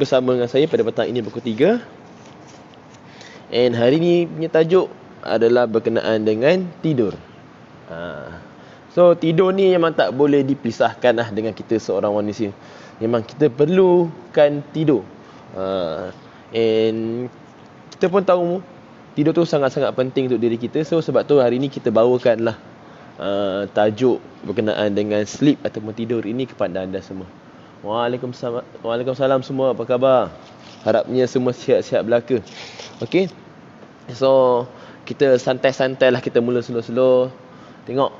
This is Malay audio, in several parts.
Bersama dengan saya pada petang ini pukul 3. And hari ni punya tajuk adalah berkenaan dengan tidur. So tidur ni memang tak boleh dipisahkan lah dengan kita seorang manusia. Memang kita perlukan tidur. And kita pun tahu tidur tu sangat-sangat penting untuk diri kita. So sebab tu hari ni kita bawakan lah tajuk berkenaan dengan sleep ataupun tidur ini kepada anda semua. Waalaikumsalam semua, apa khabar? Harapnya semua sihat-sihat belaka. Okey. So kita santai-santai lah, kita mula slow-slow. Tengok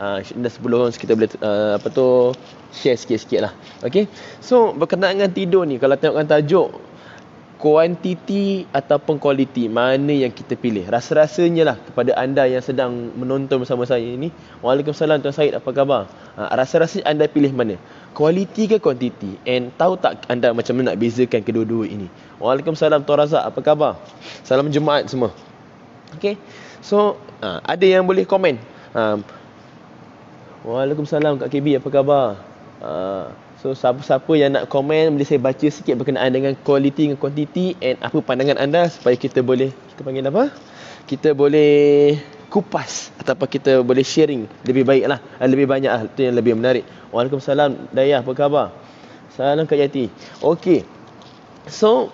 dah 10 orang kita boleh share sikit-sikit lah. Okey. So berkenaan dengan tidur ni, kalau tengokkan tajuk kuantiti ataupun kualiti, mana yang kita pilih? Rasa-rasanya lah kepada anda yang sedang menonton bersama saya ni. Waalaikumsalam Tuan Syed, apa khabar? Rasa-rasanya anda pilih mana? Kualiti ke kuantiti? And tahu tak anda macam mana nak bezakan kedua-dua ini? Waalaikumsalam Tuan Razak, apa khabar? Salam Jumaat semua. Okay. So ada yang boleh komen. Waalaikumsalam Kak KB, apa khabar? So siapa-siapa yang nak komen, boleh saya baca sikit berkenaan dengan kualiti dengan kuantiti, and apa pandangan anda supaya kita boleh, kita panggil apa? Kita boleh kupas ataupun kita boleh sharing lebih baik lah, lebih banyak lah, itu yang lebih menarik. Waalaikumsalam Dayah, apa khabar? Salam Kak Yati. Okey. So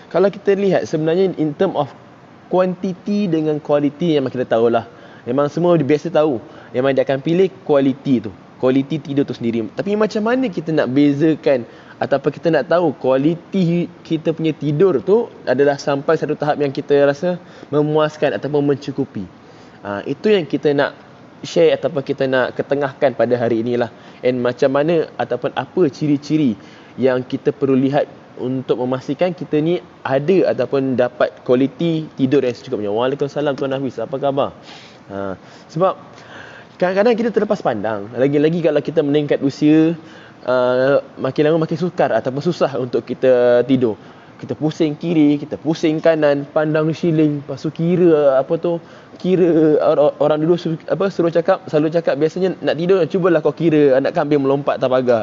kalau kita lihat sebenarnya in term of kuantiti dengan kualiti, memang kita tahulah, memang semua biasa tahu, memang dia akan pilih kualiti tu, kualiti tidur tu sendiri. Tapi macam mana kita nak bezakan ataupun kita nak tahu kualiti kita punya tidur tu adalah sampai satu tahap yang kita rasa memuaskan ataupun mencukupi. Itu yang kita nak share ataupun kita nak ketengahkan pada hari inilah. And macam mana ataupun apa ciri-ciri yang kita perlu lihat untuk memastikan kita ni ada ataupun dapat kualiti tidur yang secukupnya. Waalaikumsalam Tuan Hafiz, apa khabar? Sebab kadang-kadang kita terlepas pandang, lagi-lagi kalau kita meningkat usia, makin lama makin sukar ataupun susah untuk kita tidur. Kita pusing kiri, kita pusing kanan, pandang siling, lepas tu kira orang dulu selalu cakap biasanya nak tidur, cubalah kau kira anak kambing melompat atas pagar.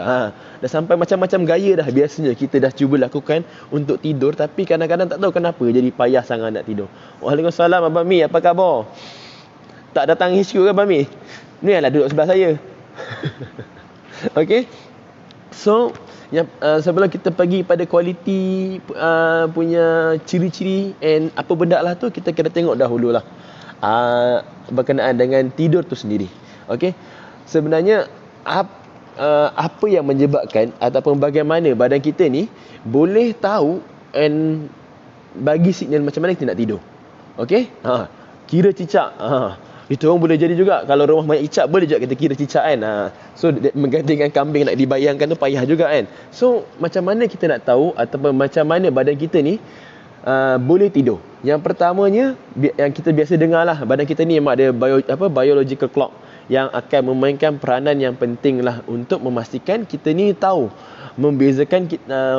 Dah sampai macam-macam gaya dah biasanya kita dah cuba lakukan untuk tidur, tapi kadang-kadang tak tahu kenapa jadi payah sangat nak tidur. Waalaikumsalam Abang Mi, apa khabar? Tak datang HQ ke Abang Mi? Ni lah duduk sebelah saya. Okey. So sebelum kita pergi pada kualiti punya ciri-ciri and apa benda lah tu, kita kena tengok dahululah berkenaan dengan tidur tu sendiri. Okey. Sebenarnya apa yang menyebabkan ataupun bagaimana badan kita ni boleh tahu and bagi signal macam mana kita nak tidur. Okey. Kira cicak. Itu orang boleh jadi juga. Kalau rumah banyak cicak, boleh juga kita kira cicak kan. So menggantikan kambing nak dibayangkan tu payah juga kan. So macam mana kita nak tahu ataupun macam mana badan kita ni boleh tidur? Yang pertamanya yang kita biasa dengar lah, badan kita ni memang ada biological clock yang akan memainkan peranan yang penting lah untuk memastikan kita ni tahu membezakan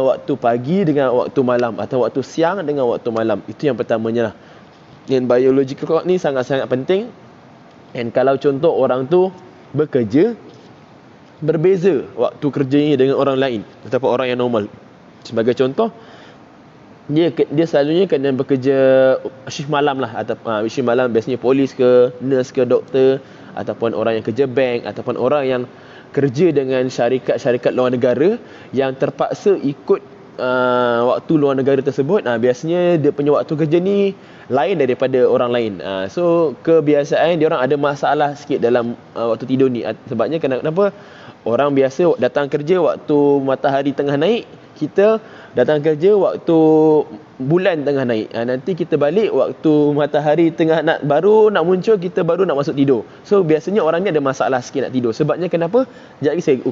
waktu pagi dengan waktu malam atau waktu siang dengan waktu malam. Itu yang pertamanya lah. Dan biological clock ni sangat-sangat penting. And kalau contoh orang tu bekerja, berbeza waktu kerjanya dengan orang lain ataupun orang yang normal. Sebagai contoh, dia selalunya kena bekerja shift malam lah, ataupun shift malam biasanya polis ke, nurse ke, doktor, ataupun orang yang kerja bank, ataupun orang yang kerja dengan syarikat-syarikat luar negara yang terpaksa ikut waktu luar negara tersebut. Biasanya dia punya waktu kerja ni lain daripada orang lain. So kebiasaan dia orang ada masalah sikit dalam waktu tidur ni. Sebabnya kenapa? Orang biasa datang kerja waktu matahari tengah naik, kita datang kerja waktu bulan tengah naik. Nanti kita balik waktu matahari tengah baru nak muncul, kita baru nak masuk tidur. So biasanya orang ni ada masalah sikit nak tidur. Sebabnya kenapa? Sekejap lagi saya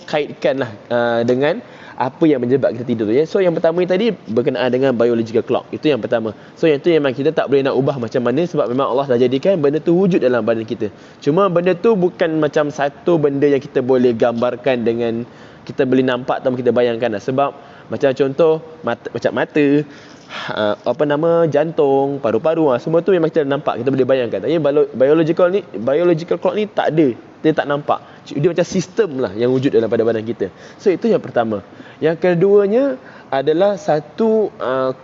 kaitkan lah dengan apa yang menyebabkan kita tidur tu, ya. So yang pertama ni tadi berkenaan dengan biological clock. Itu yang pertama. So yang tu memang kita tak boleh nak ubah macam mana, sebab memang Allah dah jadikan benda tu wujud dalam badan kita. Cuma benda tu bukan macam satu benda yang kita boleh gambarkan dengan, kita boleh nampak atau kita bayangkan lah. Sebab macam contoh macam mata, jantung, paru-paru, semua tu memang kita nampak, kita boleh bayangkan. Tapi biological clock ni tak ada kita tak nampak. Dia macam sistem lah yang wujud dalam pada badan kita. So itu yang pertama. Yang keduanya adalah satu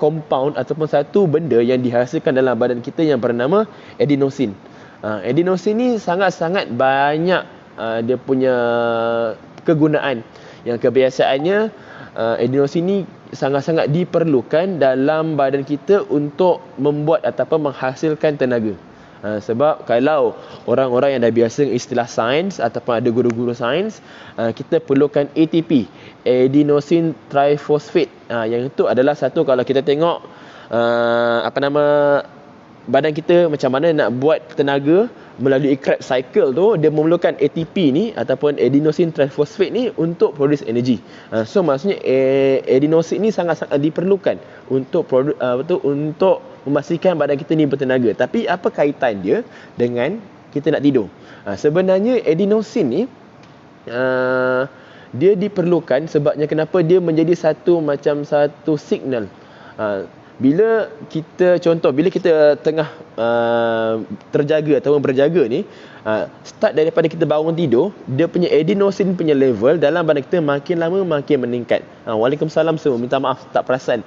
compound ataupun satu benda yang dihasilkan dalam badan kita yang bernama adenosine. Adenosine ni sangat-sangat banyak dia punya kegunaan. Yang kebiasaannya adenosine ni sangat-sangat diperlukan dalam badan kita untuk membuat ataupun menghasilkan tenaga. Sebab kalau orang-orang yang dah biasa istilah sains ataupun ada guru-guru sains, kita perlukan ATP, adenosine triphosphate. Yang itu adalah satu, kalau kita tengok badan kita macam mana nak buat tenaga melalui Krebs cycle tu, dia memerlukan ATP ni ataupun adenosine triphosphate ni untuk produce energy. So maksudnya adenosine ni sangat-sangat diperlukan untuk untuk memastikan badan kita ni bertenaga. Tapi apa kaitan dia dengan kita nak tidur? Sebenarnya adenosine ni dia diperlukan sebabnya kenapa dia menjadi satu signal. Bila kita tengah terjaga atau berjaga ni, start daripada kita bangun tidur, dia punya adenosine punya level dalam badan kita makin lama makin meningkat. Waalaikumsalam semua, minta maaf tak perasan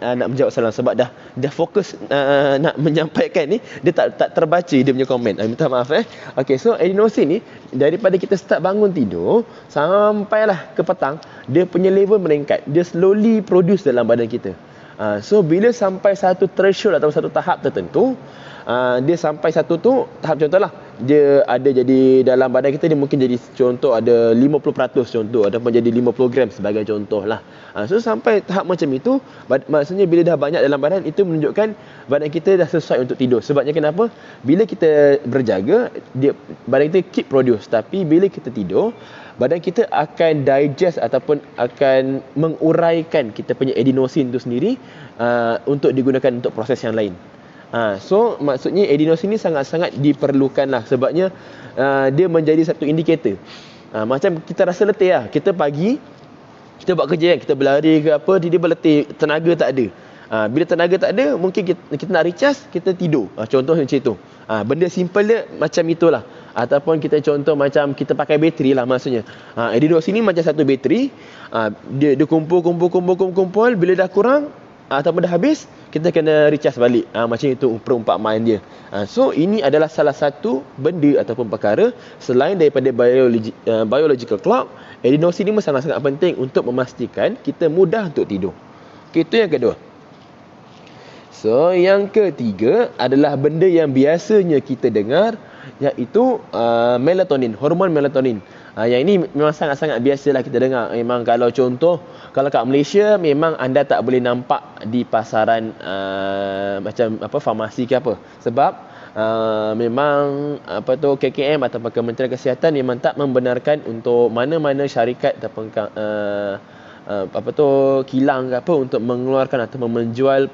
nak menjawab salam sebab dah fokus nak menyampaikan ni, dia tak terbaca dia punya komen. Minta maaf Okey, so adenosine ni daripada kita start bangun tidur sampailah ke petang, dia punya level meningkat. Dia slowly produce dalam badan kita. So bila sampai satu threshold atau satu tahap tertentu, dia sampai satu tu tahap, contohlah dia ada jadi dalam badan kita, dia mungkin jadi contoh ada 50% contoh, ataupun jadi 50 gram sebagai contoh lah. So sampai tahap macam itu, maksudnya bila dah banyak dalam badan, itu menunjukkan badan kita dah sesuai untuk tidur. Sebabnya kenapa? Bila kita berjaga, badan kita keep produce, tapi bila kita tidur, badan kita akan digest ataupun akan menguraikan kita punya adenosine tu sendiri untuk digunakan untuk proses yang lain. So maksudnya adenosine ni sangat-sangat diperlukan lah. Sebabnya dia menjadi satu indikator. Macam kita rasa letih lah, kita pagi kita buat kerja kan, kita berlari ke apa, dia berletih, tenaga tak ada. Bila tenaga tak ada, mungkin kita nak recharge, kita tidur. Contoh macam itu. Benda simple dia macam itulah. Ataupun kita contoh macam kita pakai bateri lah, maksudnya adenosine ni macam satu bateri. Dia kumpul, bila dah kurang ataupun dah habis, kita kena recharge balik. Macam itu perumpamaan dia. So ini adalah salah satu benda ataupun perkara selain daripada biological clock. Adenosine ni sangat-sangat penting untuk memastikan kita mudah untuk tidur. Okay, itu yang kedua. So yang ketiga adalah benda yang biasanya kita dengar, iaitu melatonin, hormon melatonin. Yang ini memang sangat-sangat biasalah kita dengar. Memang kalau contoh, kalau kat Malaysia memang anda tak boleh nampak di pasaran macam farmasi ke apa. Sebab memang KKM atau Kementerian Kesihatan memang tak membenarkan untuk mana-mana syarikat ataupun kilang ke apa untuk mengeluarkan atau menjual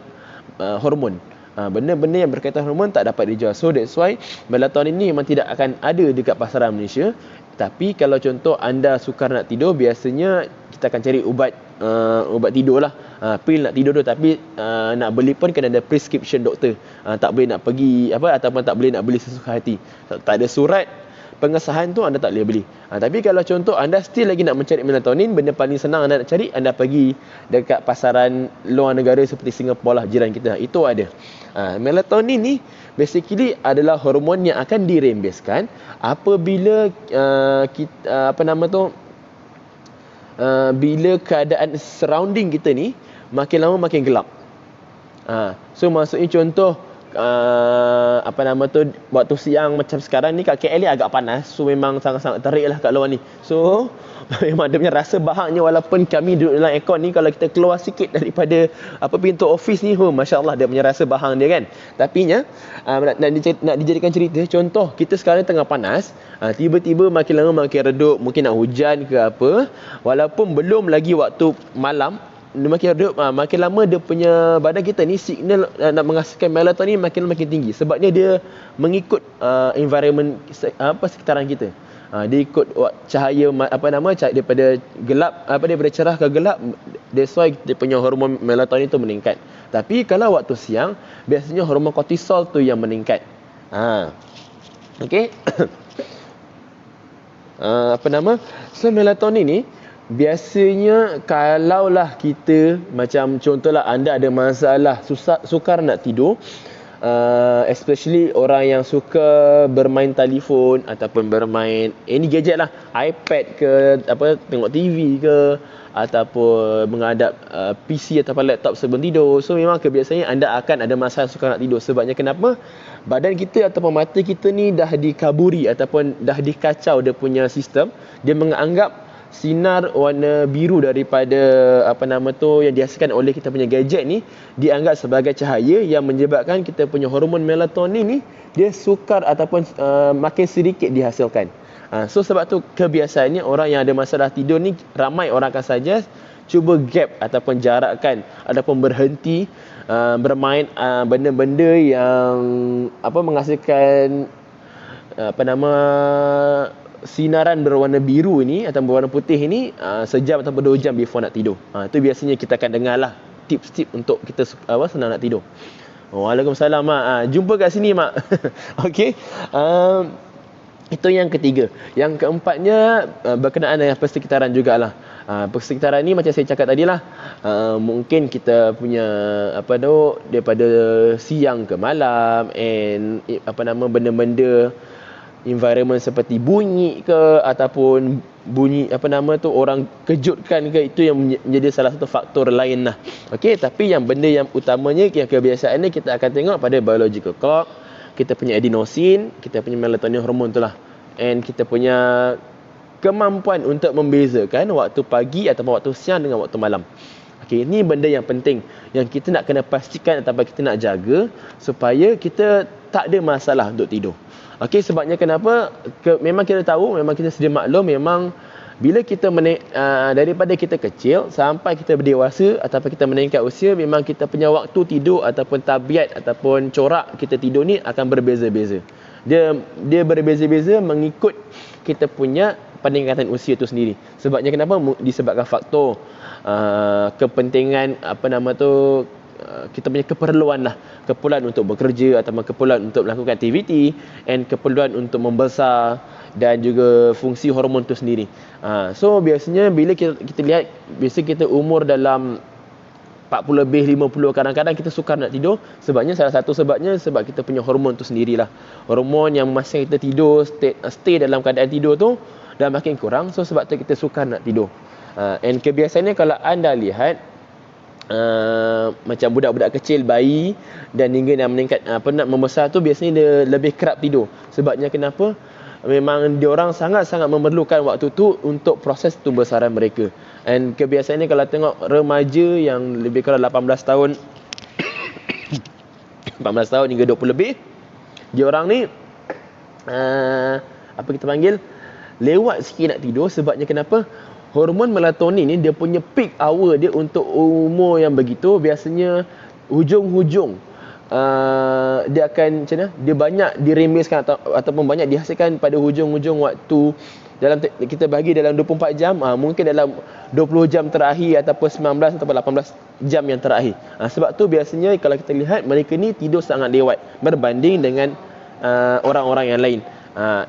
hormon. Benda-benda yang berkaitan hormon tak dapat dijual. So that's why melatonin ni memang tidak akan ada dekat pasaran Malaysia. Tapi kalau contoh anda sukar nak tidur, biasanya kita akan cari ubat tidur lah, pil nak tidur tu. Tapi nak beli pun kena ada prescription doktor. Tak boleh nak pergi ataupun tak boleh nak beli sesuka hati. Tak ada surat pengesahan tu, anda tak boleh beli. Tapi kalau contoh anda still lagi nak mencari melatonin, benda paling senang anda nak cari, anda pergi dekat pasaran luar negara seperti Singapura lah, jiran kita. Itu ada. Melatonin ni basically adalah hormon yang akan dirembeskan apabila bila keadaan surrounding kita ni makin lama makin gelap. So maksudnya contoh waktu siang macam sekarang ni kat KL ni agak panas. So memang sangat-sangat terik lah kat luar ni. So memang dia punya rasa bahangnya, walaupun kami duduk dalam aircon ni, kalau kita keluar sikit daripada pintu office ni, Masya Allah, dia punya rasa bahang dia kan. Tapi nak dijadikan cerita, contoh kita sekarang tengah panas, tiba-tiba makin lama makin redup, mungkin nak hujan ke apa, walaupun belum lagi waktu malam, dia makin redup, makin lama dia punya badan kita ni signal nak menghasilkan melatonin makin tinggi. Sebabnya dia mengikut environment sekitaran kita. Dia ikut cahaya daripada gelap, daripada cerah ke gelap. That's why dia punya hormon melatonin tu meningkat. Tapi kalau waktu siang, biasanya hormon kortisol tu yang meningkat. Okey. So melatonin ni biasanya kalaulah kita macam contohlah anda ada masalah sukar nak tidur, especially orang yang suka bermain telefon ataupun bermain any gadget lah, iPad ke tengok TV ke ataupun menghadap PC ataupun laptop sebelum tidur. So memang kebiasaannya anda akan ada masalah sukar nak tidur. Sebabnya kenapa? Badan kita ataupun mata kita ni dah dikaburi ataupun dah dikacau dia punya sistem. Dia menganggap sinar warna biru daripada yang dihasilkan oleh kita punya gadget ni dianggap sebagai cahaya yang menyebabkan kita punya hormon melatonin ni dia sukar ataupun makin sedikit dihasilkan. So sebab tu kebiasaannya orang yang ada masalah tidur ni, ramai orang akan suggest cuba gap ataupun jarakkan ataupun berhenti bermain benda-benda yang menghasilkan sinaran berwarna biru ini atau berwarna putih ini sejam atau 2 jam before nak tidur. Itu biasanya kita akan dengar lah tips-tips untuk kita senang nak tidur. Waalaikumsalam mak. Jumpa kat sini mak. Okey. Itu yang ketiga. Yang keempatnya berkenaan dengan persekitaran jugalah. Persekitaran ni macam saya cakap tadi lah, mungkin kita punya daripada siang ke malam and benda-benda environment seperti bunyi ke ataupun bunyi orang kejutkan ke, itu yang menjadi salah satu faktor lain lah. Okey, tapi yang benda yang utamanya yang kebiasaan ni kita akan tengok pada biological clock, kita punya adenosine, kita punya melatonin hormon tu lah, and kita punya kemampuan untuk membezakan waktu pagi ataupun waktu siang dengan waktu malam. Okey, ini benda yang penting yang kita nak kena pastikan ataupun kita nak jaga supaya kita tak ada masalah untuk tidur. Okey, sebabnya kenapa? Memang kita tahu, memang kita sedia maklum, memang bila kita daripada kita kecil sampai kita berdewasa ataupun kita meningkat usia, memang kita punya waktu tidur ataupun tabiat ataupun corak kita tidur ni akan berbeza-beza. Dia berbeza-beza mengikut kita punya peningkatan usia tu sendiri. Sebabnya kenapa? Disebabkan faktor kepentingan kita punya keperluan untuk bekerja atau keperluan untuk melakukan aktiviti and keperluan untuk membesar dan juga fungsi hormon tu sendiri. So biasanya bila kita lihat, biasa kita umur dalam 40 lebih 50, kadang-kadang kita sukar nak tidur. Sebabnya salah satu sebabnya sebab kita punya hormon tu sendirilah. Hormon yang masa kita tidur stay dalam keadaan tidur tu dah makin kurang. So sebab tu kita sukar nak tidur. And kebiasaannya kalau anda lihat macam budak-budak kecil, bayi dan hingga yang meningkat nak membesar tu, biasanya dia lebih kerap tidur. Sebabnya kenapa? Memang diorang sangat-sangat memerlukan waktu tu untuk proses tumbesaran mereka. And kebiasaannya kalau tengok remaja yang lebih kurang 18 tahun 18 tahun hingga 20 lebih, diorang ni kita panggil lewat sikit nak tidur. Sebabnya kenapa? Hormon melatonin ni dia punya peak hour dia untuk umur yang begitu biasanya hujung-hujung dia akan macam mana? Dia banyak diremeskan ataupun banyak dihasilkan pada hujung-hujung waktu. Dalam kita bagi dalam 24 jam, mungkin dalam 20 jam terakhir ataupun 19 ataupun 18 jam yang terakhir. Sebab tu biasanya kalau kita lihat mereka ni tidur sangat lewat berbanding dengan orang-orang yang lain.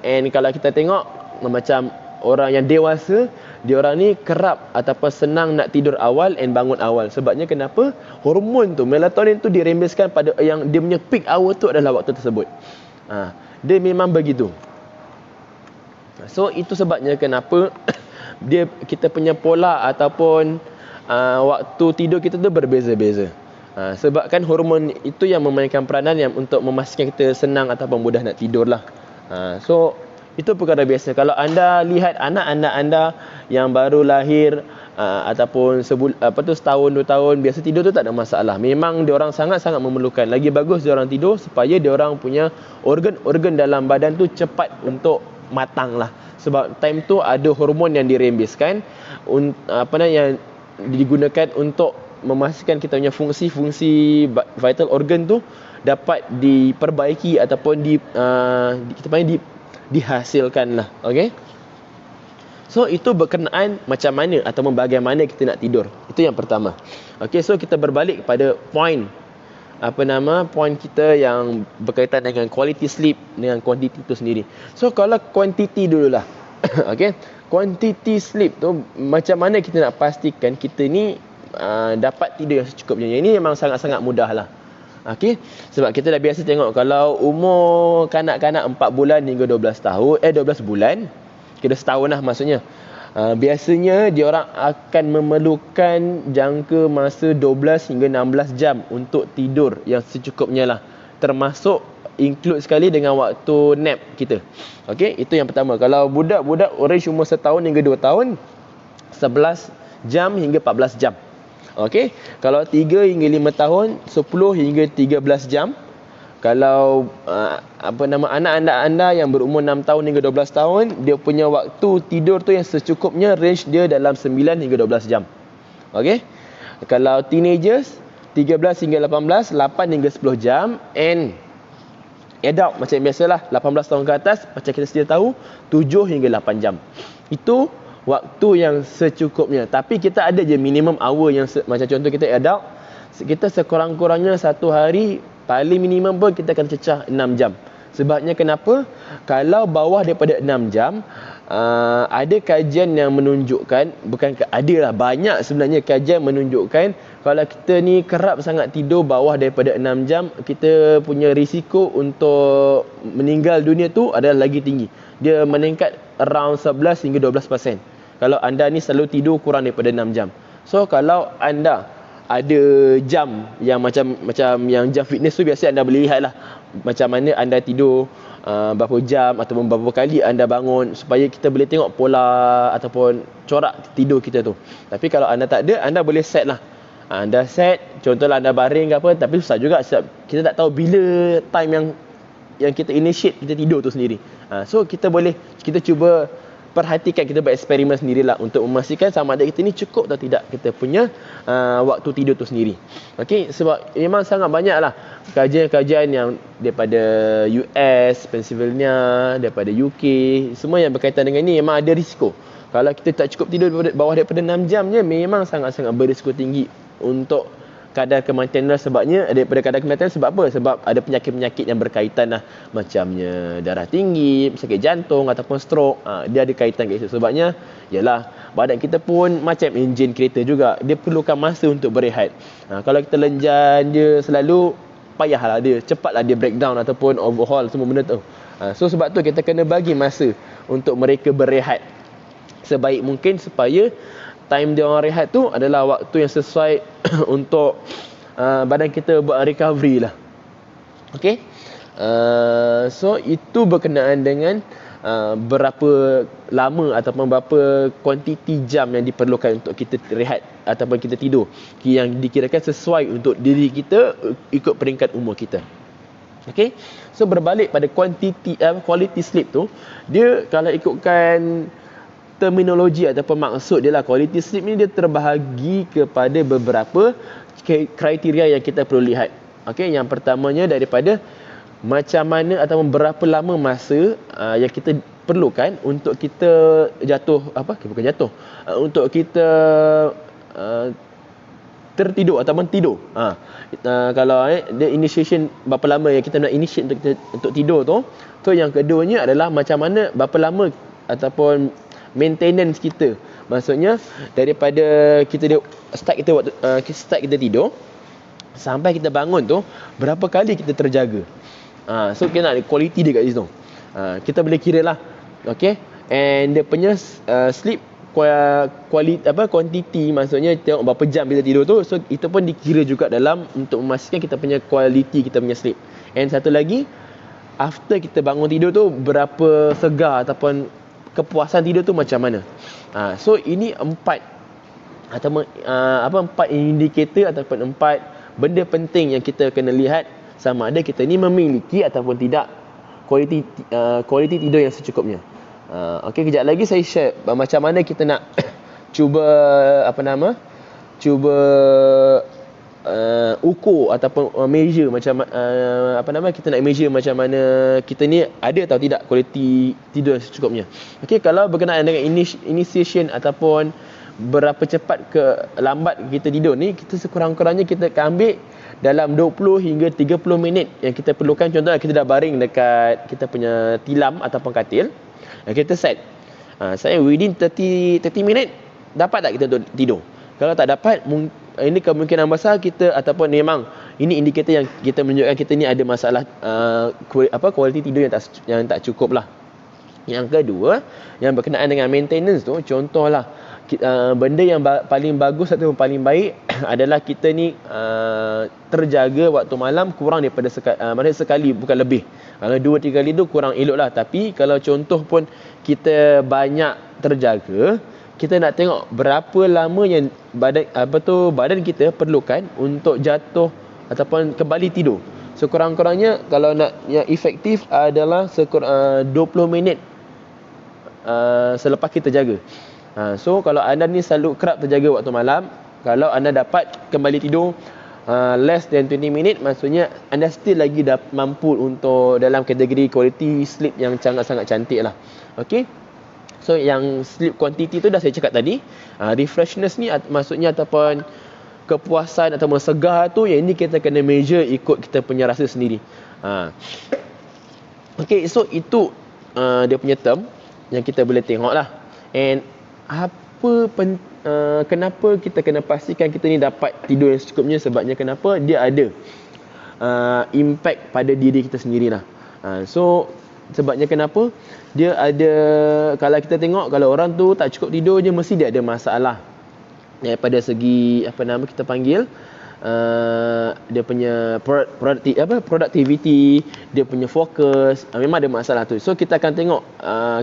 And kalau kita tengok macam orang yang dewasa, diorang ni kerap ataupun senang nak tidur awal and bangun awal. Sebabnya kenapa? Hormon tu, melatonin tu dirembeskan pada yang dia punya peak hour tu adalah waktu tersebut. Dia memang begitu. So itu sebabnya kenapa kita punya pola ataupun waktu tidur kita tu berbeza-beza. Sebabkan hormon itu yang memainkan peranan yang untuk memastikan kita senang ataupun mudah nak tidur lah. So itu perkara biasa. Kalau anda lihat anak-anak anda yang baru lahir ataupun setahun 2 tahun, biasa tidur tu tak ada masalah. Memang diorang sangat-sangat memerlukan. Lagi bagus diorang tidur supaya diorang punya organ-organ dalam badan tu cepat untuk matang lah. Sebab time tu ada hormon yang dirembeskan yang digunakan untuk memastikan kita punya fungsi-fungsi vital organ tu dapat diperbaiki ataupun kita panggil dihasilkan lah. Okay? So itu berkenaan macam mana ataupun bagaimana kita nak tidur. Itu yang pertama. Okay, so kita berbalik kepada point kita yang berkaitan dengan quality sleep dengan quantity itu sendiri. So kalau quantity dululah. Okey, quantity sleep tu macam mana kita nak pastikan kita ni dapat tidur yang secukupnya. Yang ini memang sangat-sangat mudah lah. Okey, sebab kita dah biasa tengok kalau umur kanak-kanak 4 bulan hingga 12 tahun, 12 bulan, kira setahun lah maksudnya. Biasanya dia orang akan memerlukan jangka masa 12 hingga 16 jam untuk tidur yang secukupnya lah. Termasuk include sekali dengan waktu nap kita. Okey, itu yang pertama. Kalau budak-budak range umur setahun hingga 2 tahun, 11 jam hingga 14 jam. Okey, kalau 3 hingga 5 tahun, 10 hingga 13 jam. Kalau anak-anak anda yang berumur 6 tahun hingga 12 tahun, dia punya waktu tidur tu yang secukupnya range dia dalam 9 hingga 12 jam. Okey. Kalau teenagers 13 hingga 18, 8 hingga 10 jam, and adult macam biasalah 18 tahun ke atas macam kita sedia tahu 7 hingga 8 jam. Itu waktu yang secukupnya. Tapi kita ada je minimum hour yang macam contoh kita adult, kita sekurang-kurangnya satu hari paling minimum pun kita akan cecah 6 jam. Sebabnya kenapa? Kalau bawah daripada 6 jam, ada kajian yang menunjukkan, banyak sebenarnya kajian menunjukkan kalau kita ni kerap sangat tidur bawah daripada 6 jam, kita punya risiko untuk meninggal dunia tu adalah lagi tinggi. Dia meningkat around 11 hingga 12%. Kalau anda ni selalu tidur kurang daripada 6 jam. So kalau anda ada jam yang macam yang jam fitness tu, biasa anda boleh lihat lah macam mana anda tidur, berapa jam ataupun berapa kali anda bangun, supaya kita boleh tengok pola ataupun corak tidur kita tu. Tapi kalau anda tak ada, anda boleh set lah. Anda set, contohlah anda baring ke apa, tapi susah juga sebab kita tak tahu bila time yang kita initiate kita tidur tu sendiri. So kita cuba perhatikan, kita bereksperimen sendirilah untuk memastikan sama ada kita ni cukup atau tidak kita punya waktu tidur tu sendiri. Okey, sebab memang sangat banyaklah kajian-kajian yang daripada US, Pennsylvania, daripada UK, semua yang berkaitan dengan ni memang ada risiko. Kalau kita tak cukup tidur bawah daripada 6 jamnya, memang sangat-sangat berisiko tinggi untuk kadar kematian. Sebabnya daripada kadar kematian sebab apa? Sebab ada penyakit-penyakit yang berkaitan lah, macamnya darah tinggi, sakit jantung ataupun stroke. Dia ada kaitan kat situ. Sebabnya yalah, badan kita pun macam enjin kereta juga, dia perlukan masa untuk berehat. Kalau kita lenjan dia selalu, payahlah dia, cepatlah dia breakdown ataupun overhaul semua benda tu. So sebab tu kita kena bagi masa untuk mereka berehat sebaik mungkin, supaya time dia orang rehat tu adalah waktu yang sesuai untuk badan kita buat recovery lah. Okay. So itu berkenaan dengan berapa lama ataupun berapa kuantiti jam yang diperlukan untuk kita rehat ataupun kita tidur, yang dikirakan sesuai untuk diri kita ikut peringkat umur kita. Okay. So berbalik pada quality sleep tu, dia kalau ikutkan terminologi ataupun maksud dia lah, quality sleep ni dia terbahagi kepada beberapa kriteria yang kita perlu lihat. Okey, yang pertamanya daripada macam mana ataupun berapa lama masa yang kita perlukan untuk kita untuk kita tertidur ataupun tidur. Kalau dia initiation berapa lama yang kita nak initiate untuk tidur tu yang keduanya adalah macam mana berapa lama ataupun maintenance kita. Maksudnya daripada kita start kita tidur sampai kita bangun tu, berapa kali kita terjaga. So kita nak quality dia kat situ. Kita boleh kira lah. Okay. And dia punya sleep quantity, maksudnya tengok berapa jam kita tidur tu. So itu pun dikira juga dalam untuk memastikan kita punya quality kita punya sleep. And satu lagi, after kita bangun tidur tu, berapa segar ataupun kepuasan tidur tu macam mana. So ini 4 indikator ataupun 4 benda penting yang kita kena lihat sama ada kita ni memiliki ataupun tidak quality tidur yang secukupnya. Okey, kejap lagi saya share macam mana kita nak cuba ukur ataupun measure macam kita nak measure macam mana kita ni ada atau tidak quality tidur secukupnya. Okey, kalau berkenaan dengan initiation ataupun berapa cepat ke lambat kita tidur ni, kita sekurang-kurangnya kita akan ambil dalam 20 hingga 30 minit yang kita perlukan. Contohnya kita dah baring dekat kita punya tilam ataupun katil, kita set Saya within 30 minit dapat tak kita tidur? Kalau tak dapat, ini kemungkinan besar kita ataupun memang ini indikator yang kita menunjukkan kita ni ada masalah kualiti tidur yang tak cukup lah. Yang kedua, yang berkenaan dengan maintenance tu, contohlah benda yang paling bagus atau paling baik adalah kita ni terjaga waktu malam kurang daripada sekali, bukan lebih. Kalau 2-3 kali tu kurang elok lah. Tapi kalau contoh pun kita banyak terjaga, kita nak tengok berapa lama yang badan kita perlukan untuk jatuh ataupun kembali tidur. Sekurang-kurangnya kalau nak yang efektif adalah 20 minit selepas kita jaga. So kalau anda ni selalu kerap terjaga waktu malam, kalau anda dapat kembali tidur less than 20 minit, maksudnya anda still lagi mampu untuk dalam kategori quality sleep yang sangat-sangat cantik lah. Okay. So yang sleep quantity tu dah saya cakap tadi. Refreshness ni maksudnya ataupun kepuasan atau segar tu, yang ini kita kena measure ikut kita punya rasa sendiri. Okay, so itu dia punya term yang kita boleh tengok lah. And kenapa kita kena pastikan kita ni dapat tidur yang secukupnya? Sebabnya kenapa? Dia ada impact pada diri kita sendirilah. So sebabnya kenapa? Dia ada, kalau kita tengok, kalau orang tu tak cukup tidur je, mesti dia ada masalah daripada segi kita panggil dia punya productivity, dia punya fokus, memang ada masalah tu. So kita akan tengok,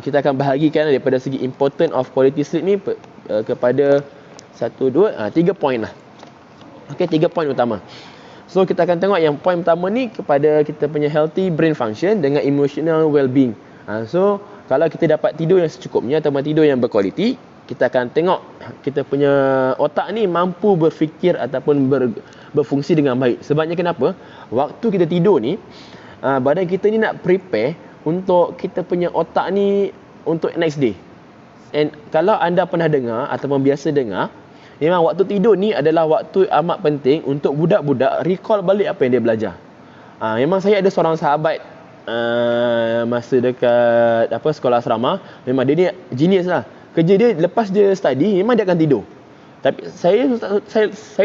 kita akan bahagikan daripada segi important of quality sleep ni kepada 3 point lah. Okay, 3 point utama. So kita akan tengok yang point pertama ni kepada kita punya healthy brain function dengan emotional well-being. So kalau kita dapat tidur yang secukupnya atau tidur yang berkualiti, kita akan tengok kita punya otak ni mampu berfikir ataupun berfungsi dengan baik. Sebabnya kenapa? Waktu kita tidur ni, badan kita ni nak prepare untuk kita punya otak ni untuk next day. And kalau anda pernah dengar ataupun biasa dengar, memang waktu tidur ni adalah waktu amat penting untuk budak-budak recall balik apa yang dia belajar. Memang saya ada seorang sahabat masa dekat sekolah asrama, memang dia ni genius lah. Kerja dia, lepas dia study, memang dia akan tidur. Tapi saya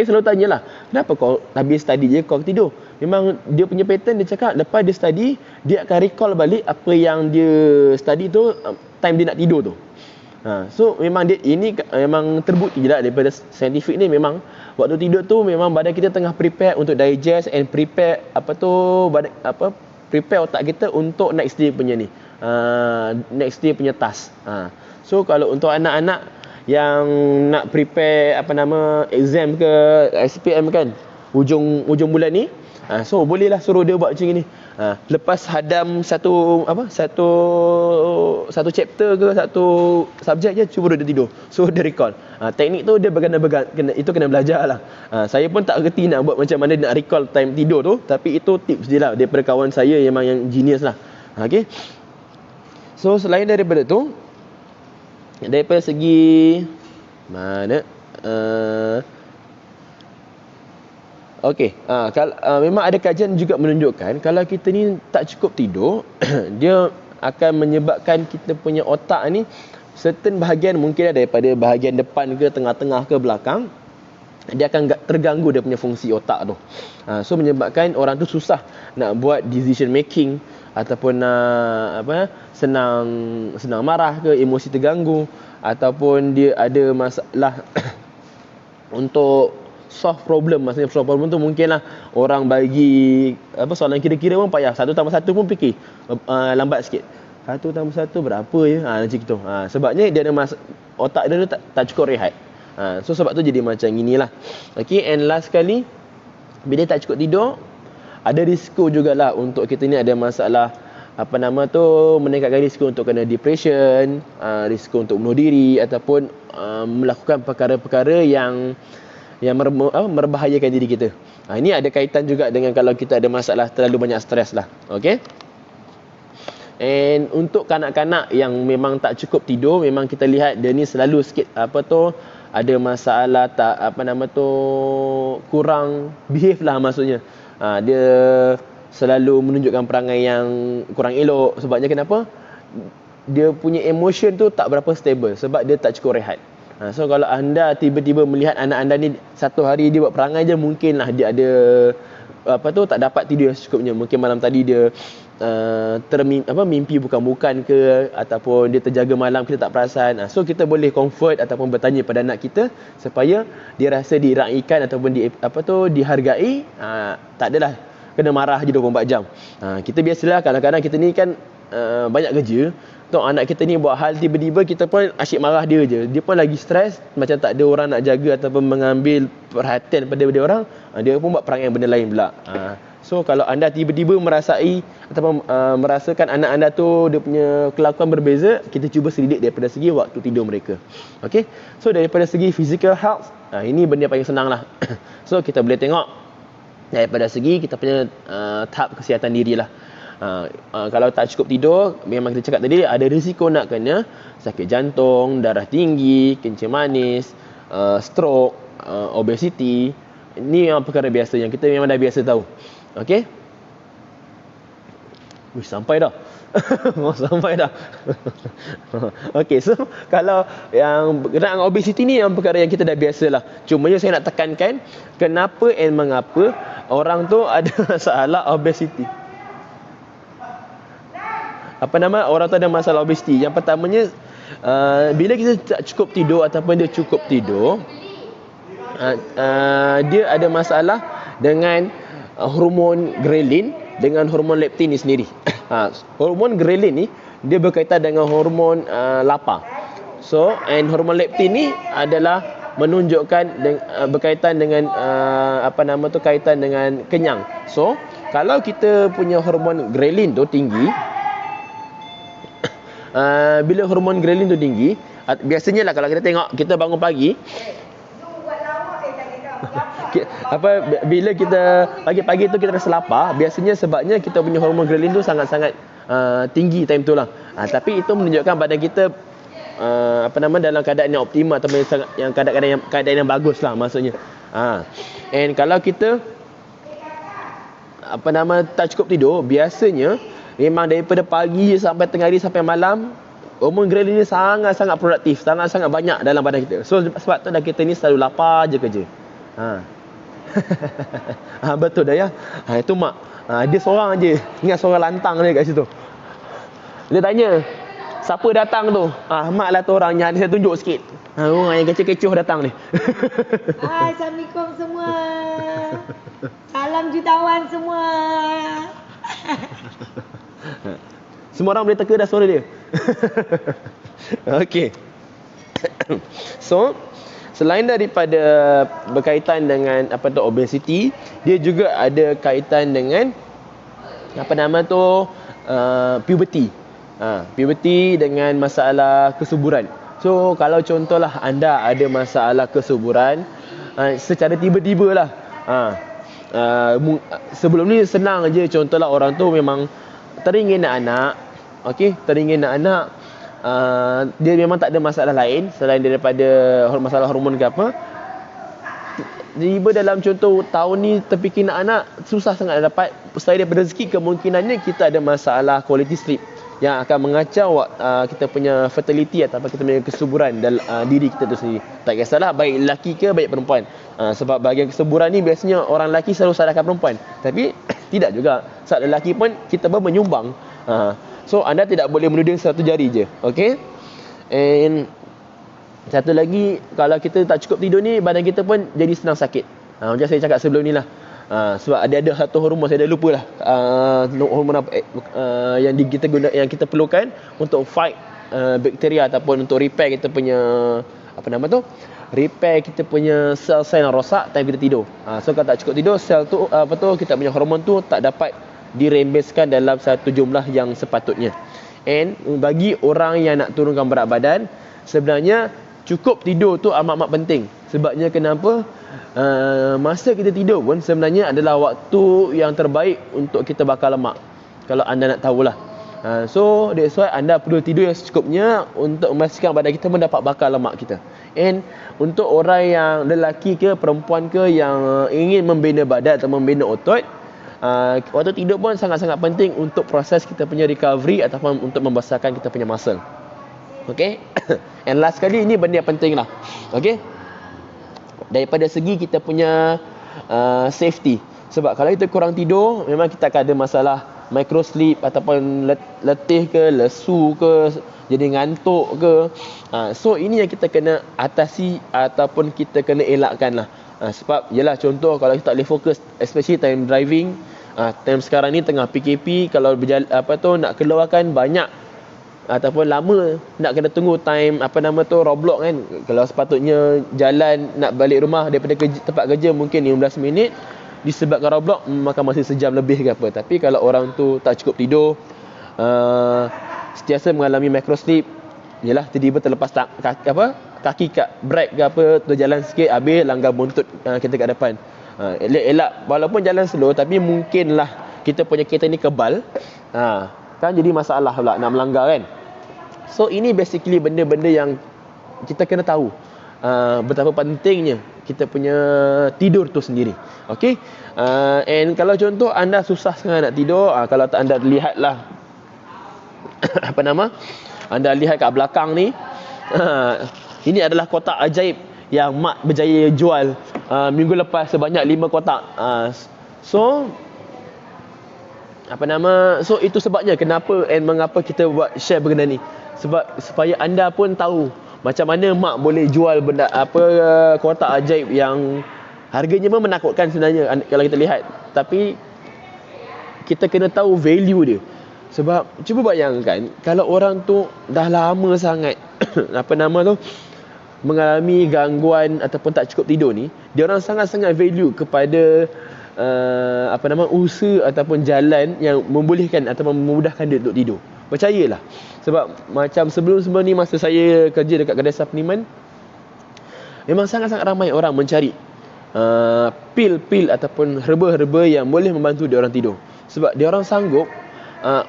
selalu tanyalah, kenapa kau habis study je kau tidur? Memang dia punya pattern, dia cakap lepas dia study, dia akan recall balik apa yang dia study tu time dia nak tidur tu. So memang ini memang terbukti lah daripada saintifik ni, memang waktu tidur tu memang badan kita tengah prepare untuk digest and prepare prepare otak kita untuk next day punya ni, next day punya task. So kalau untuk anak-anak yang nak prepare exam ke SPM kan, hujung bulan ni, so bolehlah suruh dia buat macam ni. Lepas hadam satu chapter ke satu subjek je, cuba dia tidur, so dia recall. Teknik tu dia itu kena belajar lah. Saya pun tak kerti nak buat macam mana nak recall time tidur tu, tapi itu tips je lah daripada kawan saya memang yang genius lah. Okay. So selain daripada tu, daripada segi mana memang ada kajian juga menunjukkan kalau kita ni tak cukup tidur dia akan menyebabkan kita punya otak ni certain bahagian, mungkin daripada bahagian depan ke tengah-tengah ke belakang, dia akan terganggu dia punya fungsi otak tu. So menyebabkan orang tu susah nak buat decision making ataupun senang marah ke, emosi terganggu, ataupun dia ada masalah untuk solve problem. Maksudnya solve problem tu mungkinlah orang bagi soalan kira-kira pun payah, 1 tambah 1 pun fikir lambat sikit, 1 tambah 1 berapa je, macam gitu. Sebabnya dia ada otak dia tak cukup rehat. So sebab tu jadi macam inilah. Okay, and last sekali, bila tak cukup tidur, ada risiko jugalah untuk kita ni ada masalah meningkatkan risiko untuk kena depression, risiko untuk bunuh diri ataupun melakukan perkara-perkara yang merbahayakan diri kita. Ini ada kaitan juga dengan kalau kita ada masalah terlalu banyak stres lah. Okay. And untuk kanak-kanak yang memang tak cukup tidur, memang kita lihat dia ni selalu sikit ada masalah kurang behave lah, maksudnya dia selalu menunjukkan perangai yang kurang elok. Sebabnya kenapa? dia punya emotion tu tak berapa stable sebab dia tak cukup rehat. So kalau anda tiba-tiba melihat anak anda ni satu hari dia buat perangai je, mungkinlah dia ada tak dapat tidur yang secukupnya. Mungkin malam tadi dia mimpi bukan-bukan ke, ataupun dia terjaga malam kita tak perasan. So kita boleh comfort ataupun bertanya pada anak kita supaya dia rasa diraikan ataupun dihargai. Tak adalah kena marah je 24 jam. Kita biasalah kadang-kadang kita ni kan banyak kerja. Tok anak kita ni buat hal tiba-tiba kita pun asyik marah dia je. Dia pun lagi stres, macam tak ada orang nak jaga ataupun mengambil perhatian pada dia orang. Dia pun buat perangai benda lain pula. So kalau anda tiba-tiba merasai ataupun merasakan anak anda tu dia punya kelakuan berbeza, kita cuba selidik daripada segi waktu tidur mereka. Okey. So daripada segi physical health, ini benda paling senang lah. So kita boleh tengok daripada segi kita punya tahap kesihatan diri lah. Kalau tak cukup tidur, memang kita cakap tadi ada risiko nak kena sakit jantung, darah tinggi, kencing manis, stroke, obesity. Ini yang perkara biasa yang kita memang dah biasa tahu. Okey. Sampai dah. Sampai dah. Okey, so kalau yang berkenaan obesity ni yang perkara yang kita dah biasalah. Cumanya saya nak tekankan kenapa and mengapa orang tu ada masalah obesity. Orang tu ada masalah obesity. Yang pertamanya, bila kita tak cukup tidur ataupun dia cukup tidur, dia ada masalah dengan hormon ghrelin dengan hormon leptin ni sendiri. Hormon ghrelin ni dia berkaitan dengan hormon lapar. So, and hormon leptin ni adalah menunjukkan berkaitan dengan kaitan dengan kenyang. So, kalau kita punya hormon ghrelin tu tinggi, bila hormon ghrelin tu tinggi, biasanya lah kalau kita tengok, kita bangun pagi, bila kita pagi-pagi tu kita rasa lapar, biasanya sebabnya kita punya hormon ghrelin tu sangat-sangat tinggi time tu lah. Tapi itu menunjukkan badan kita dalam keadaan yang optimal atau yang keadaan yang bagus lah maksudnya. And kalau kita tak cukup tidur, biasanya memang daripada pagi sampai tengah hari sampai malam, hormon ghrelin ni sangat-sangat produktif, sangat-sangat banyak dalam badan kita. So sebab tu dah kita ni selalu lapar je kerja. Betul dah ya. Itu mak. Dia seorang je. Ingat seorang lantang dia kat situ. Dia tanya, siapa datang tu? Mak lah tu orangnya. Dia saya tunjuk sikit. Orang yang kecoh-kecoh datang ni. Assalamualaikum semua. Salam jutawan semua. Semua orang boleh teka dah suara dia. Okey. So, selain daripada berkaitan dengan obesity, dia juga ada kaitan dengan puberty. Puberty dengan masalah kesuburan. So, kalau contohlah anda ada masalah kesuburan secara tiba-tiba lah. Sebelum ni senang je, contohlah orang tu memang teringin nak anak. Okey, teringin nak anak. Dia memang tak ada masalah lain selain daripada masalah hormon ke apa. Tiba dalam contoh tahun ni terfikir nak anak, susah sangat nak dapat. Selain daripada rezeki, kemungkinannya kita ada masalah quality sleep yang akan mengacau kita punya fertility atau kita punya kesuburan dalam diri kita tu sendiri. Tak kisahlah baik lelaki ke baik perempuan. Sebab bahagian kesuburan ni biasanya orang lelaki selalu salahkan perempuan. Tapi tidak juga. Saat lelaki pun kita pun menyumbang. So anda tidak boleh menuding satu jari je. Okay. And satu lagi, kalau kita tak cukup tidur ni, badan kita pun jadi senang sakit. Macam saya cakap sebelum ni lah. Sebab ada satu hormon, saya dah lupa lah hormon apa yang kita perlukan untuk fight bakteria ataupun untuk repair kita punya repair kita punya sel-sel yang rosak time kita tidur. So kalau tak cukup tidur, sel tu kita punya hormon tu tak dapat dirembeskan dalam satu jumlah yang sepatutnya. And bagi orang yang nak turunkan berat badan, sebenarnya cukup tidur tu amat-amat penting. Sebabnya kenapa? Masa kita tidur pun sebenarnya adalah waktu yang terbaik untuk kita bakar lemak. Kalau anda nak tahulah. So that's why anda perlu tidur yang secukupnya untuk memastikan badan kita mendapat bakar lemak kita. And untuk orang yang lelaki ke perempuan ke yang ingin membina badan atau membina otot, Waktu tidur pun sangat-sangat penting untuk proses kita punya recovery ataupun untuk membesarkan kita punya muscle. Okay. And last sekali, ini benda yang penting lah. Okay. Daripada segi kita punya safety. Sebab kalau kita kurang tidur, memang kita akan ada masalah micro sleep ataupun letih ke, lesu ke, jadi ngantuk ke. So ini yang kita kena atasi ataupun kita kena elakkan lah. Sebab yelah, contoh kalau kita tak boleh fokus, especially time driving, time sekarang ni tengah PKP, kalau berjalan, nak keluarkan banyak ataupun lama nak kena tunggu time roadblock kan. Kalau sepatutnya jalan nak balik rumah daripada tempat kerja mungkin 15 minit, disebabkan roadblock maka masih sejam lebih ke apa. Tapi kalau orang tu tak cukup tidur, sentiasa mengalami micro sleep, yalah tiba-tiba terlepas kaki kat brake ke apa, terjalan sikit habis langgar buntut kita kat depan. Elak walaupun jalan slow, tapi mungkinlah kita punya kereta ni kebal, kan jadi masalah pula nak melanggar kan. So ini basically benda-benda yang kita kena tahu betapa pentingnya kita punya tidur tu sendiri. Okay. And kalau contoh anda susah sangat nak tidur, kalau tak anda lihatlah anda lihat kat belakang ni, ini adalah kotak ajaib yang Mak berjaya jual minggu lepas sebanyak 5 kotak. So itu sebabnya kenapa and mengapa kita buat share benda ni. Sebab supaya anda pun tahu macam mana Mak boleh jual benda kotak ajaib yang harganya pun menakutkan sebenarnya kalau kita lihat. Tapi kita kena tahu value dia. Sebab cuba bayangkan kalau orang tu dah lama sangat mengalami gangguan ataupun tak cukup tidur ni, dia orang sangat-sangat value kepada usaha ataupun jalan yang membolehkan ataupun memudahkan dia untuk tidur. Percayalah. Sebab macam sebelum-sebelum ni masa saya kerja dekat kedai supplement, memang sangat-sangat ramai orang mencari pil-pil ataupun herba-herba yang boleh membantu dia orang tidur. Sebab dia orang sanggup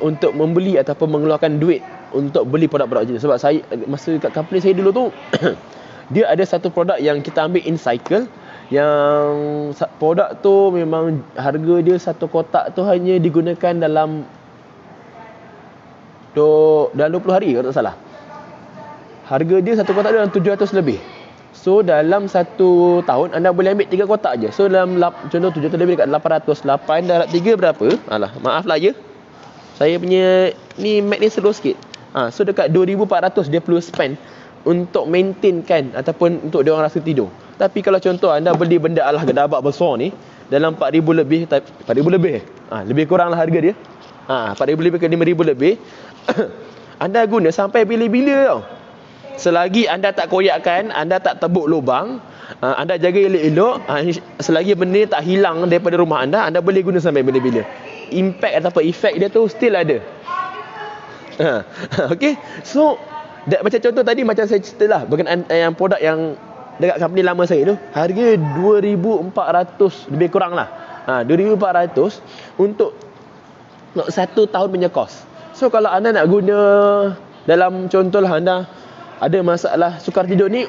untuk membeli ataupun mengeluarkan duit untuk beli produk-produk jenis. Sebab saya masa kat company saya dulu tu dia ada satu produk yang kita ambil in cycle, yang produk tu memang harga dia satu kotak tu hanya digunakan dalam 20 hari kalau tak salah. Harga dia satu kotak dalam 700 lebih. So dalam 1 tahun anda boleh ambil 3 kotak je. So dalam contoh 700 lebih dekat 800, 8 darab 3 berapa? Maaf lah je. Saya punya ni Mac ni slow sikit. So dekat 2,400 dia perlu spend untuk maintainkan ataupun untuk dia orang rasa tidur. Tapi kalau contoh anda beli benda alah gedabak besar ni dalam 4,000 lebih, 4,000 lebih. Lebih kurang lah harga dia. 4,000 lebih ke 5,000 lebih. Anda guna sampai bila-bila tau. Selagi anda tak koyakkan, anda tak tebuk lubang, anda jaga elok-elok, selagi benda tak hilang daripada rumah anda, anda boleh guna sampai bila-bila. Impact ataupun efek dia tu still ada. Okay. So macam contoh tadi, macam saya cerita lah berkenaan yang produk yang dekat company lama saya tu, harga 2,400 lebih kurang lah. 2,400 untuk 1 tahun punya kos. So kalau anda nak guna dalam contohlah anda ada masalah sukar tidur ni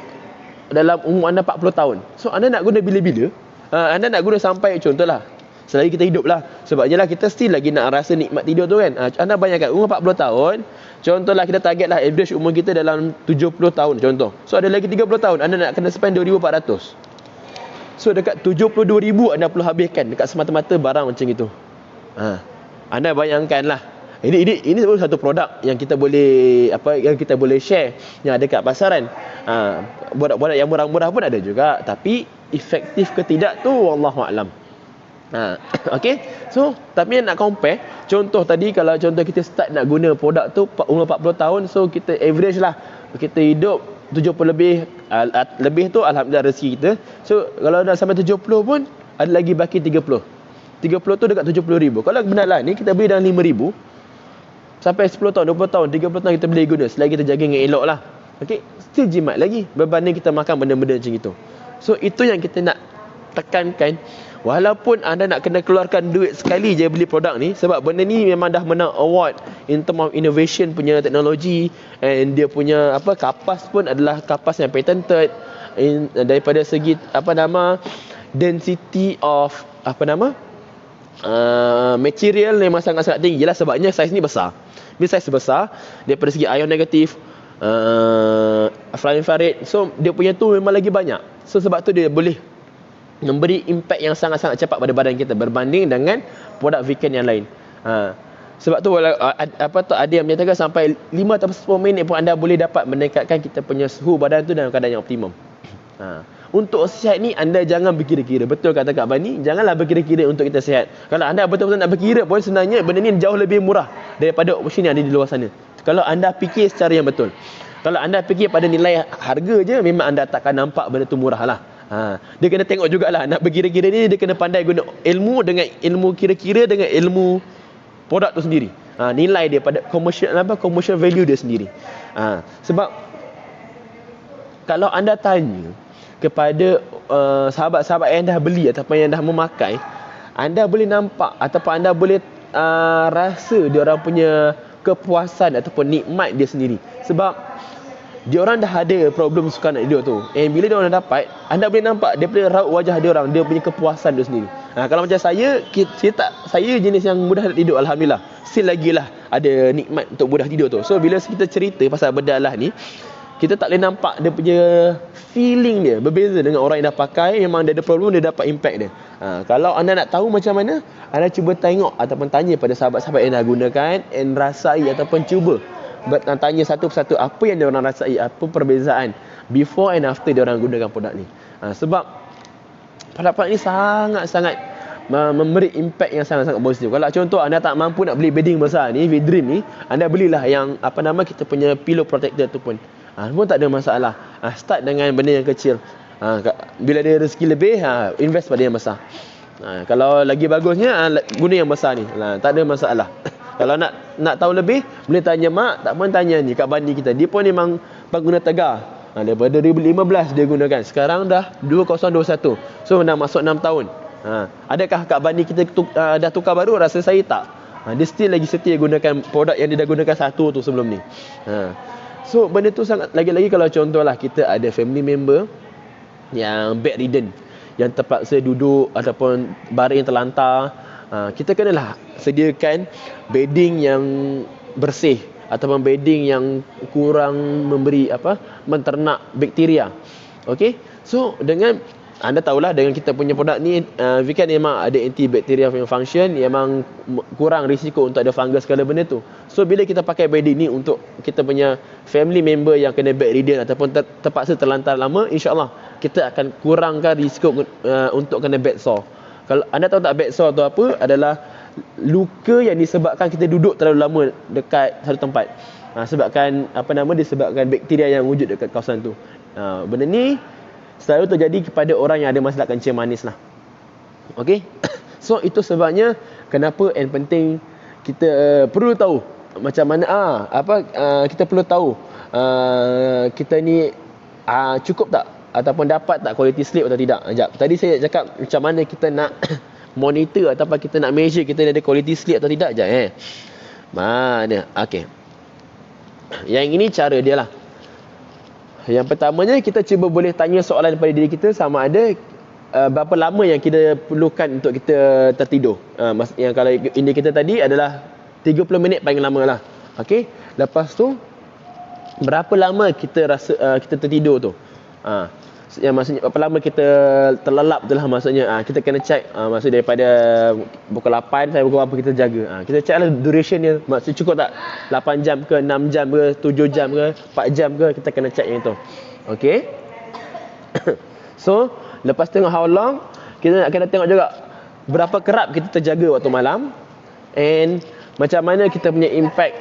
dalam umur anda 40 tahun. So anda nak guna bila-bila? Anda nak guna sampai contohlah selagi kita hidup lah. Sebab je lah kita still lagi nak rasa nikmat tidur tu kan. Anda bayangkan umur 40 tahun, contohlah kita target lah average umur kita dalam 70 tahun contoh. So ada lagi 30 tahun anda nak kena spend 2,400. So dekat 72,000 anda perlu habiskan dekat semata-mata barang macam itu. Anda bayangkan lah. Ini baru satu produk yang kita boleh share yang ada kat pasaran. Produk-produk yang murah-murah pun ada juga, tapi efektif ke tidak tu wallahu a'lam. Okay. So tapi nak compare, contoh tadi kalau contoh kita start nak guna produk tu umur 40 tahun, so kita average lah kita hidup 70 lebih tu alhamdulillah rezeki kita. So kalau dah sampai 70 pun ada lagi baki 30 tu dekat 70,000. Kalau benarlah ni kita beli dalam 5,000 sampai 10 tahun, 20 tahun, 30 tahun kita boleh guna selagi kita jaga dengan elok lah. Okay, still jimat lagi berbanding kita makan benda-benda macam itu. So itu yang kita nak tekankan. Walaupun anda nak kena keluarkan duit sekali je beli produk ni, sebab benda ni memang dah menang award in term of innovation punya teknologi, and dia punya kapas pun adalah kapas yang patented daripada segi density of material memang sangat-sangat tinggi lah, sebabnya saiz ni besar. Bila saiz besar, daripada segi ion negatif, infrared, so dia punya tu memang lagi banyak. So sebab tu dia boleh memberi impact yang sangat-sangat cepat pada badan kita berbanding dengan produk weekend yang lain. Sebab tu ada yang menyatakan sampai 5 atau 10 minit pun anda boleh dapat meningkatkan kita punya suhu badan tu dalam keadaan yang optimum. Untuk sihat ni anda jangan berkira-kira. Betul kata Kak Bani, janganlah berkira-kira untuk kita sihat. Kalau anda betul-betul nak berkira pun sebenarnya benda ni jauh lebih murah daripada option yang ada di luar sana. Kalau anda fikir secara yang betul. Kalau anda fikir pada nilai harga je, memang anda takkan nampak benda tu murah lah. Dia kena tengok jugalah, nak berkira-kira ni dia kena pandai guna ilmu dengan ilmu kira-kira dengan ilmu produk tu sendiri. Nilai dia pada commercial value dia sendiri. Sebab kalau anda tanya kepada sahabat-sahabat yang dah beli ataupun yang dah memakai, anda boleh nampak ataupun anda boleh rasa dia orang punya kepuasan ataupun nikmat dia sendiri. Sebab dia orang dah ada problem suka nak hidup tu. Bila dia orang dapat, anda boleh nampak daripada raut wajah dia orang, dia punya kepuasan dia sendiri. Kalau macam saya jenis yang mudah tidur, alhamdulillah. Still lagi lah ada nikmat untuk mudah tidur tu. So bila kita cerita pasal bedalah ni, kita tak boleh nampak dia punya feeling dia berbeza dengan orang yang dah pakai. Memang dia ada problem, dia dapat impact dia. Kalau anda nak tahu macam mana, anda cuba tengok ataupun tanya pada sahabat-sahabat yang dah gunakan and rasai ataupun cuba tanya satu persatu apa yang dia orang rasai, apa perbezaan before and after dia orang gunakan produk ni. Sebab produk-produk ni sangat-sangat memberi impact yang sangat-sangat positif. Kalau contoh anda tak mampu nak beli bedding besar ni, V-Dream ni, anda belilah yang kita punya pillow protector tu pun tak ada masalah. Start dengan benda yang kecil. Bila ada rezeki lebih, invest pada yang besar. Kalau lagi bagusnya, guna yang besar ni. Tak ada masalah. Kalau nak tahu lebih, boleh tanya mak, tak pun tanya ni Kak Bani kita. Dia pun memang pengguna Tegar. Daripada 2015 dia gunakan. Sekarang dah 2021. So dah masuk 6 tahun. Adakah Kak Bani kita dah tukar baru? Rasa saya tak. Dia still lagi setia gunakan produk yang dia dah gunakan satu tu sebelum ni. So benda tu sangat, lagi-lagi kalau contohlah kita ada family member yang bedridden, yang terpaksa duduk ataupun baring terlantar, kita kenalah sediakan bedding yang bersih ataupun bedding yang kurang memberi menternak bakteria. Okey. So dengan anda tahulah dengan kita punya produk ni, Vikan memang ada antibacterial function, memang kurang risiko untuk ada fungus segala benda tu. So bila kita pakai bedding ni untuk kita punya family member yang kena bedridden ataupun terpaksa terlantar lama, insya-Allah kita akan kurangkan risiko untuk kena bed sore. Kalau anda tahu tak bed sore tu apa? Adalah luka yang disebabkan kita duduk terlalu lama dekat satu tempat. Sebabkan disebabkan bakteria yang wujud dekat kawasan tu. Benda ni selalu terjadi kepada orang yang ada masalah kencing manis lah. Okey. So itu sebabnya kenapa and penting kita perlu tahu macam mana kita perlu tahu kita ni cukup tak ataupun dapat tak quality sleep atau tidak. Tadi saya cakap macam mana kita nak monitor ataupun kita nak measure kita ada quality sleep atau tidak. Mana? Okey. Yang ini cara dia lah. Yang pertamanya kita cuba boleh tanya soalan daripada diri kita sama ada berapa lama yang kita perlukan untuk kita tertidur. Yang kalau indikator tadi adalah 30 minit paling lama lah. Okey. Lepas tu berapa lama kita rasa kita tertidur tu. Yang maksudnya berapa lama kita terlelap tu lah maksudnya. Kita kena check maksud daripada pukul 8 sampai pukul berapa kita jaga. Kita check lah duration dia. Maksud cukup tak 8 jam ke, 6 jam ke, 7 jam ke, 4 jam ke, kita kena check yang itu. Okey. So lepas tengok how long, kita nak kena tengok juga berapa kerap kita terjaga waktu malam, and macam mana kita punya impact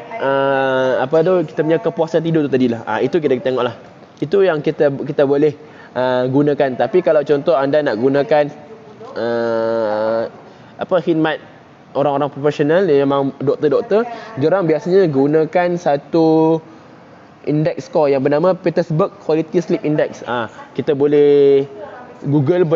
kita punya kepuasan tidur tu tadilah. Itu kita tengok lah. Itu yang kita boleh gunakan. Tapi kalau contoh anda nak gunakan khidmat orang-orang profesional, memang doktor-doktor, diorang biasanya gunakan satu index score yang bernama Petersburg Quality Sleep Index. Kita boleh Google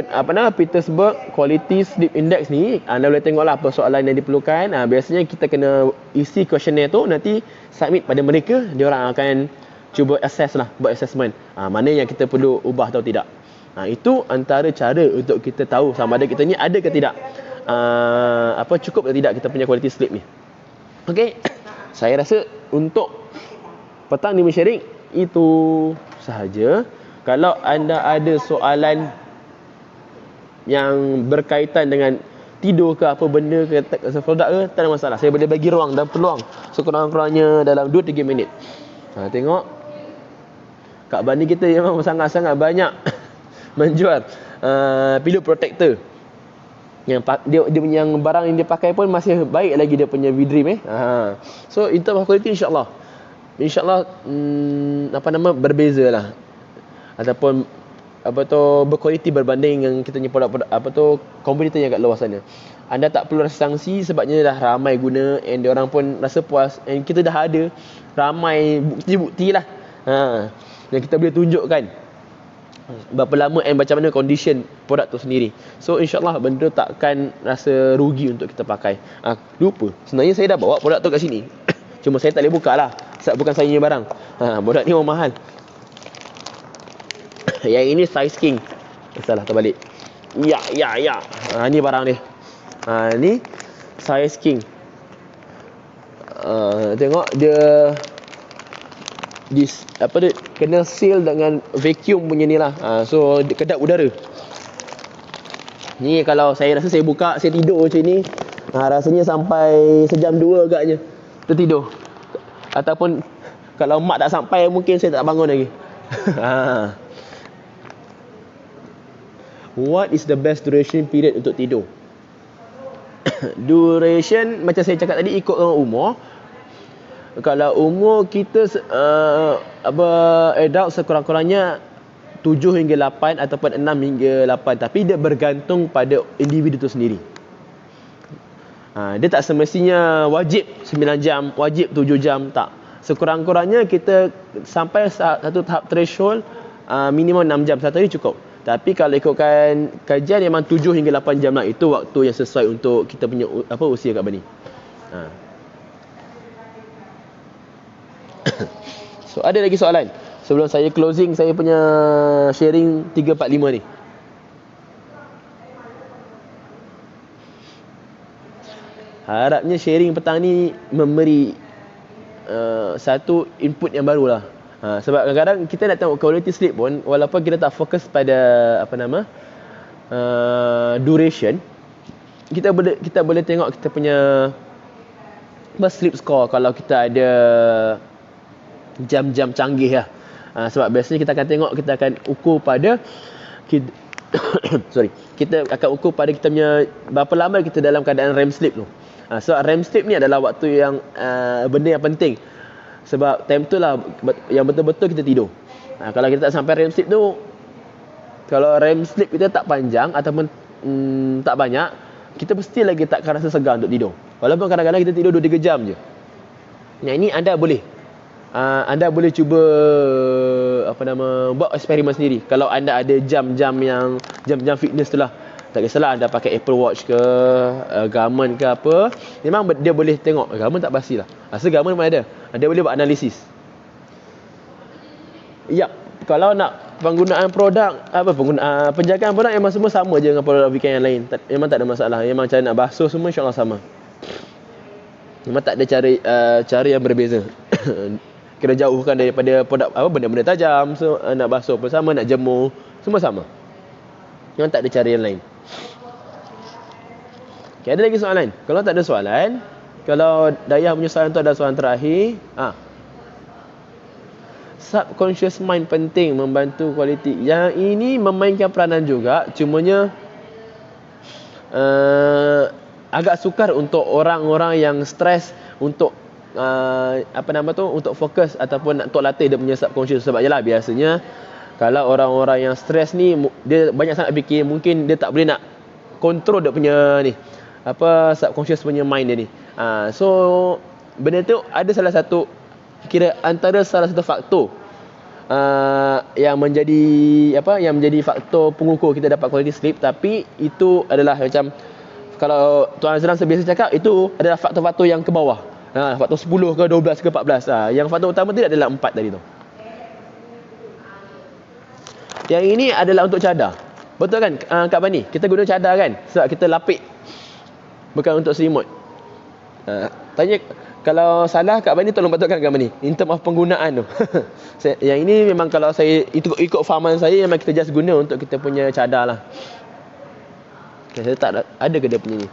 Petersburg Quality Sleep Index ni. Anda boleh tengoklah apa soalan yang diperlukan. Biasanya kita kena isi questionnaire tu, nanti submit pada mereka, diorang akan cuba assess lah, buat assessment mana yang kita perlu ubah atau tidak. Itu antara cara untuk kita tahu sama ada kita ni ada ke tidak cukup atau tidak kita punya quality sleep ni. Okey. Saya rasa untuk petang ni sharing itu sahaja. Kalau anda ada soalan yang berkaitan dengan tidur ke apa benda ke produk ke, tak ada masalah. Saya boleh bagi ruang dan peluang sekurang-kurangnya dalam 2-3 minit. Tengok Kak Bani kita memang sangat-sangat banyak menjual pillow protector. Yang dia yang barang yang dia pakai pun masih baik lagi dia punya V-Dream So in terms of quality insya-Allah berbezalah. Ataupun berkualiti berbanding dengan kita punya produk kompetitor yang kat luar sana. Anda tak perlu rasa sangsi sebabnya dah ramai guna and diorang pun rasa puas and kita dah ada ramai bukti-bukti lah. Yang kita boleh tunjukkan berapa lama and macam mana condition produk tu sendiri. So insyaAllah benda takkan rasa rugi untuk kita pakai. Lupa, sebenarnya saya dah bawa produk tu kat sini. Cuma saya tak boleh buka lah sebab bukan saya punya barang. Produk ni memang mahal. Yang ini Size King. Salah terbalik. Ya. Ni barang dia. Ni Size King. Tengok dia dia kena seal dengan vacuum punya ni lah. So dia kedap udara. Ni kalau saya rasa saya buka, saya tidur macam ni, rasanya sampai sejam 2 agaknya tertidur. Ataupun kalau mak tak sampai mungkin saya tak bangun lagi. What is the best duration period untuk tidur? Duration macam saya cakap tadi ikut umur. Kalau umur kita adult sekurang-kurangnya 7 hingga 8 ataupun 6 hingga 8, tapi dia bergantung pada individu tu sendiri. Dia tak semestinya wajib 9 jam, wajib 7 jam, tak. Sekurang-kurangnya kita sampai satu tahap threshold minimum 6 jam satu hari cukup. Tapi kalau ikutkan kajian memang 7 hingga 8 jam lah, itu waktu yang sesuai untuk kita punya usia Kak Bani. So ada lagi soalan sebelum saya closing saya punya sharing 345 ni? Harapnya sharing petang ni memberi satu input yang barulah. Sebab kadang-kadang kita nak tengok quality sleep pun, walaupun kita tak fokus pada duration, kita boleh tengok kita punya sleep score kalau kita ada jam-jam canggih lah. Sebab biasanya kita akan tengok, kita akan ukur pada kita akan ukur pada kita punya berapa lama kita dalam keadaan REM sleep tu. Sebab REM sleep ni adalah waktu yang benda yang penting. Sebab time tu lah yang betul-betul kita tidur. Kalau kita tak sampai REM sleep tu, kalau REM sleep kita tak panjang ataupun tak banyak, kita mesti lagi takkan rasa segar untuk tidur. Walaupun kadang-kadang kita tidur 2-3 jam je. Yang ini anda boleh cuba buat eksperimen sendiri. Kalau anda ada jam-jam fitness tu lah, tak kisahlah anda pakai Apple Watch ke Garmin ke apa, memang dia boleh tengok. Garmin tak pasti lah, asal Garmin mana ada, dia boleh buat analisis. Kalau nak penggunaan produk, penjagaan produk memang semua sama je dengan produk weekend yang lain. Memang tak ada masalah. Memang cara nak basuh semua insya-Allah sama. Memang tak ada cara yang berbeza. Kena jauhkan daripada produk benda-benda tajam. So nak basuh pun sama, nak jemur semua sama. Memang tak ada cara yang lain. Okay, ada lagi soalan? Kalau tak ada soalan, kalau Dayah punya soalan tu ada soalan terakhir. Subconscious mind penting membantu kualiti. Yang ini memainkan peranan juga, cumanya agak sukar untuk orang-orang yang stres untuk untuk fokus ataupun untuk latih dia punya subconscious. Sebab jelah biasanya kalau orang-orang yang stres ni dia banyak sangat fikir, mungkin dia tak boleh nak kontrol dia punya subconscious punya mind dia ni. So benda tu ada antara salah satu faktor yang menjadi faktor pengukur kita dapat quality sleep. Tapi itu adalah macam, kalau Tuan Azlan sebiasa cakap, itu adalah faktor-faktor yang ke bawah. Faktor 10 ke 12 ke 14. Yang faktor utama tidak adalah 4 tadi tu. Yang ini adalah untuk cadar. Betul kan Kak Bani? Kita guna cadar kan? Sebab kita lapik bukan untuk selimut. Tanya kalau salah Kak Bani, tolong patutkan Kak Bani in term of penggunaan tu. Yang ini memang kalau saya ikut fahaman saya, memang kita just guna untuk kita punya cadar lah. Saya tak ada ke dia punya ni.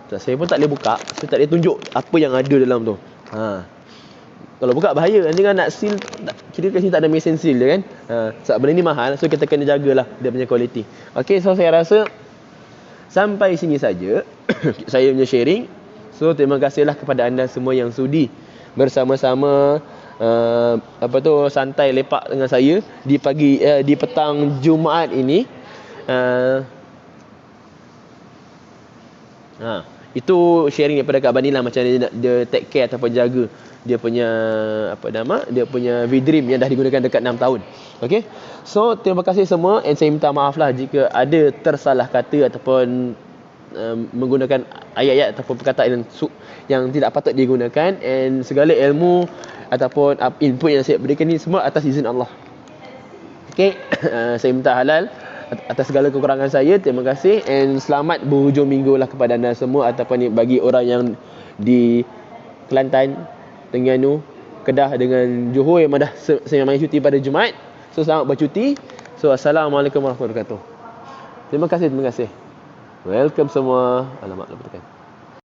Saya pun tak boleh buka, saya tak boleh tunjuk apa yang ada dalam tu. Kalau buka bahaya, nanti kan nak seal, kira kat sini tak ada mesin seal dia kan. Sebab benda ni mahal, so kita kena jagalah dia punya kualiti. Okay, so saya rasa sampai sini saja saya punya sharing. So terima kasihlah kepada anda semua yang sudi bersama-sama santai lepak dengan saya di petang Jumaat ini. Itu sharing daripada Kak Bani lah, macam dia take care ataupun jaga dia punya dia punya V-Dream yang dah digunakan dekat 6 tahun. Okay, so terima kasih semua, and saya minta maaf lah jika ada tersalah kata ataupun menggunakan ayat-ayat ataupun perkataan yang tidak patut digunakan, and segala ilmu ataupun input yang saya berikan ni semua atas izin Allah. Okay, saya minta halal atas segala kekurangan saya. Terima kasih, and selamat berhujung minggu lah kepada anda semua, ataupun bagi orang yang di Kelantan, Terengganu, Kedah dengan Johor yang dah memang cuti pada Jumaat. So selamat bercuti. So assalamualaikum warahmatullahi wabarakatuh. Terima kasih. Welcome semua. Alamak, lupa tekan.